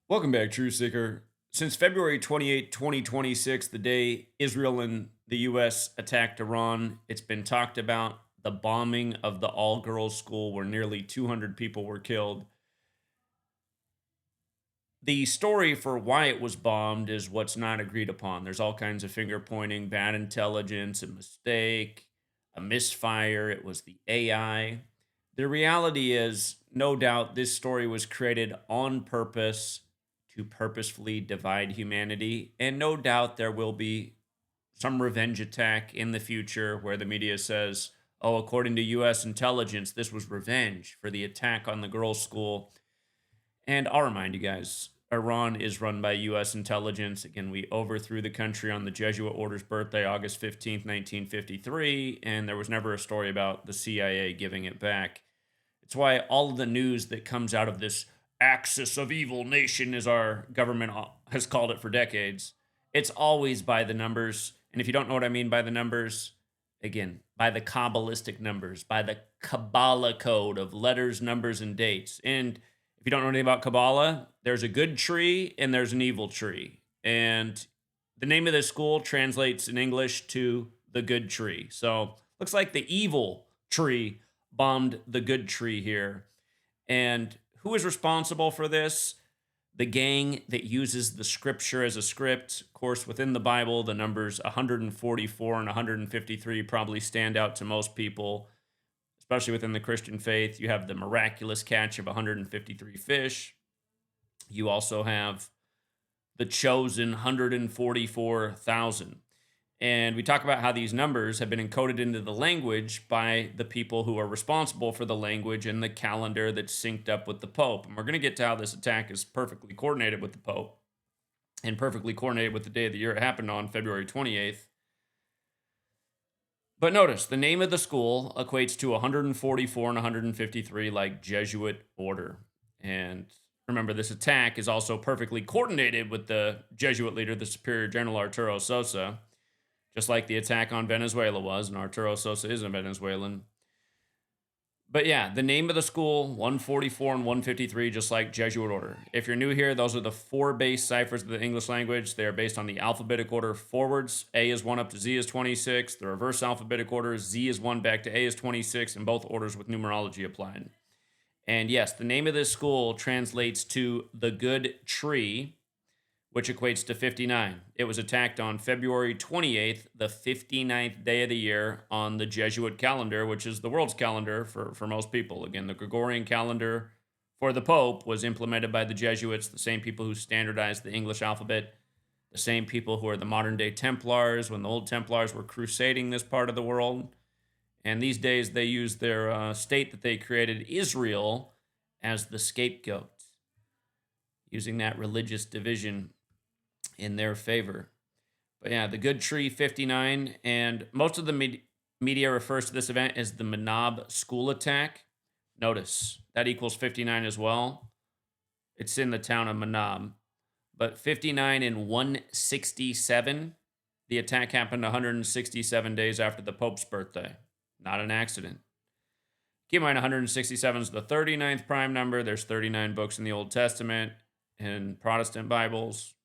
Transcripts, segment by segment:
Welcome back, True Seeker. Since February 28, 2026, the day Israel and the U.S. attacked Iran, it's been talked about the bombing of the all girls school where nearly 200 people were killed. The story for why it was bombed is what's not agreed upon. There's all kinds of finger pointing, bad intelligence, a mistake, a misfire. It was the AI. The reality is, no doubt, this story was created on purpose to purposefully divide humanity. And no doubt there will be some revenge attack in the future where the media says, oh, according to US intelligence, this was revenge for the attack on the girls' school. And I'll remind you guys, Iran is run by US intelligence. Again, we overthrew the country on the Jesuit order's birthday, August 15th, 1953, and there was never a story about the CIA giving it back. It's why all of the news that comes out of this axis of evil nation, as our government has called it for decades, it's always by the numbers. And if you don't know what I mean by the numbers, again, by the Kabbalistic numbers, by the Kabbalah code of letters, numbers, and dates. And if you don't know anything about Kabbalah, there's a good tree and there's an evil tree. And the name of this school translates in English to the good tree. So looks like the evil tree bombed the good tree here. And who is responsible for this? The gang that uses the scripture as a script. Of course, within the Bible, the numbers 144 and 153 probably stand out to most people, especially within the Christian faith. You have the miraculous catch of 153 fish. You also have the chosen 144,000. And we talk about how these numbers have been encoded into the language by the people who are responsible for the language and the calendar that's synced up with the Pope. And we're going to get to how this attack is perfectly coordinated with the Pope and perfectly coordinated with the day of the year it happened on, February 28th. But notice, the name of the school equates to 144 and 153, like Jesuit order. And remember, this attack is also perfectly coordinated with the Jesuit leader, the Superior General Arturo Sosa, just like the attack on Venezuela was, and Arturo Sosa is a Venezuelan. But yeah, the name of the school, 144 and 153, just like Jesuit order. If you're new here, those are the four base ciphers of the English language. They are based on the alphabetic order forwards. A is 1 up to Z is 26. The reverse alphabetic order, Z is 1 back to A is 26, and both orders with numerology applied. And yes, the name of this school translates to the good tree, which equates to 59. It was attacked on February 28th, the 59th day of the year on the Jesuit calendar, which is the world's calendar for most people. Again, the Gregorian calendar for the Pope was implemented by the Jesuits, the same people who standardized the English alphabet, the same people who are the modern day Templars when the old Templars were crusading this part of the world. And these days they use their state that they created, Israel, as the scapegoat, using that religious division in their favor. But yeah, the good tree 59, and most of the media refers to this event as the Meade school attack. Notice that equals 59 as well. It's in the town of Meade. But 59 and 167, the attack happened 167 days after the Pope's birthday. Not an accident. Keep in mind, 167 is the 39th prime number. There's 39 books in the Old Testament and Protestant Bibles.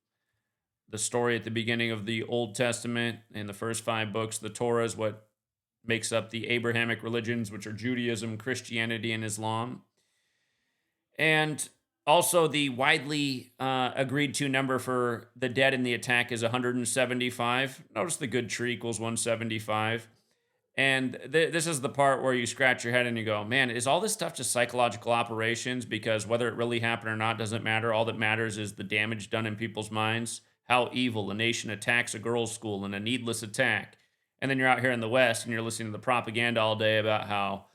The story at the beginning of the Old Testament and the first 5 books, the Torah, is what makes up the Abrahamic religions, which are Judaism, Christianity, and Islam. And also, the widely agreed to number for the dead in the attack is 175. Notice the good tree equals 175. And this is the part where you scratch your head and you go, man, is all this stuff just psychological operations? Because whether it really happened or not doesn't matter. All that matters is the damage done in people's minds. How evil a nation attacks a girls' school in a needless attack. And then you're out here in the West and you're listening to the propaganda all day about how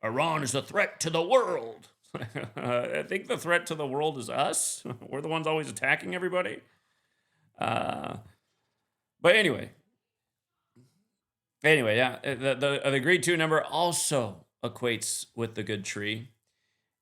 Iran is a threat to the world. I think the threat to the world is us. We're the ones always attacking everybody. But anyway, yeah, the agreed to number also equates with the good tree.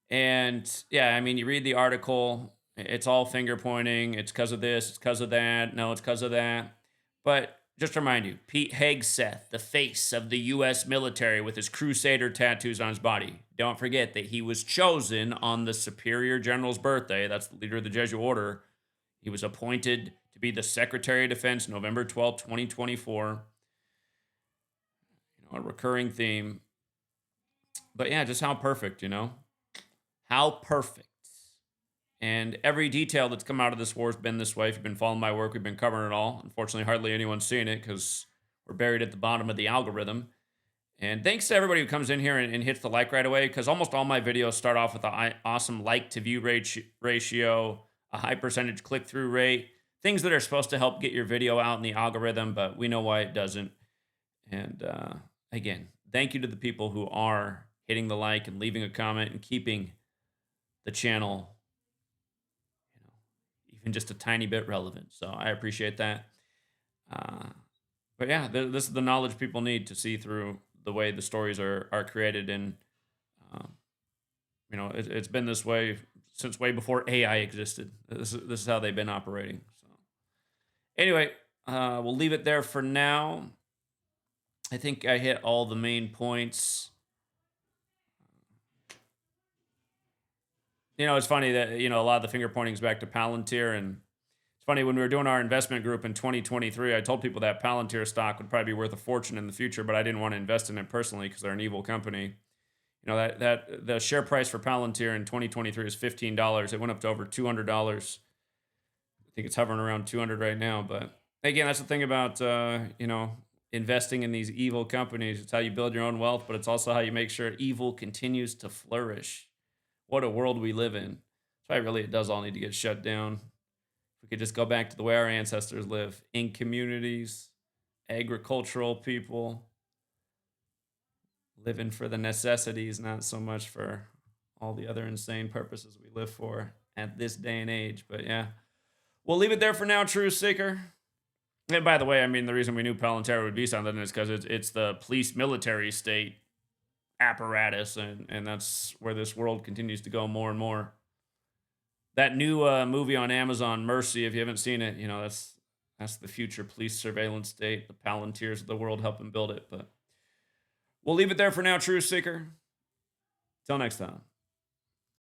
And yeah, I mean, you read the article, it's all finger pointing. It's because of this, it's because of that. No, it's because of that. But just to remind you, Pete Hegseth, the face of the U.S. military with his crusader tattoos on his body. Don't forget that he was chosen on the Superior General's birthday. That's the leader of the Jesuit order. He was appointed to be the Secretary of Defense November 12th, 2024. A recurring theme. But yeah, just how perfect, How perfect. And every detail that's come out of this war has been this way. If you've been following my work, we've been covering it all. Unfortunately, hardly anyone's seen it because we're buried at the bottom of the algorithm. And thanks to everybody who comes in here and hits the like right away, because almost all my videos start off with an awesome like to view ratio, a high percentage click through rate, things that are supposed to help get your video out in the algorithm, but we know why it doesn't. And again, thank you to the people who are hitting the like and leaving a comment and keeping the channel even just a tiny bit relevant. So I appreciate that. But yeah, this is the knowledge people need to see through the way the stories are created. And, it's been this way since way before AI existed. This is how they've been operating. So anyway, we'll leave it there for now. I think I hit all the main points. It's funny that, a lot of the finger pointing is back to Palantir. And it's funny, when we were doing our investment group in 2023, I told people that Palantir stock would probably be worth a fortune in the future, but I didn't want to invest in it personally because they're an evil company. That the share price for Palantir in 2023 is $15. It went up to over $200. I think it's hovering around 200 right now. But again, that's the thing about, investing in these evil companies. It's how you build your own wealth, but it's also how you make sure evil continues to flourish. What a world we live in. That's why really it does all need to get shut down. If we could just go back to the way our ancestors live, in communities, agricultural people, living for the necessities, not so much for all the other insane purposes we live for at this day and age. But yeah, we'll leave it there for now, True Seeker. And by the way, the reason we knew Palantir would be something is because it's the police military state apparatus, and that's where this world continues to go more and more. That new movie on Amazon, Mercy, if you haven't seen it, that's the future police surveillance state, the Palantirs of the world helping build it. But we'll leave it there for now, True Seeker. Till next time.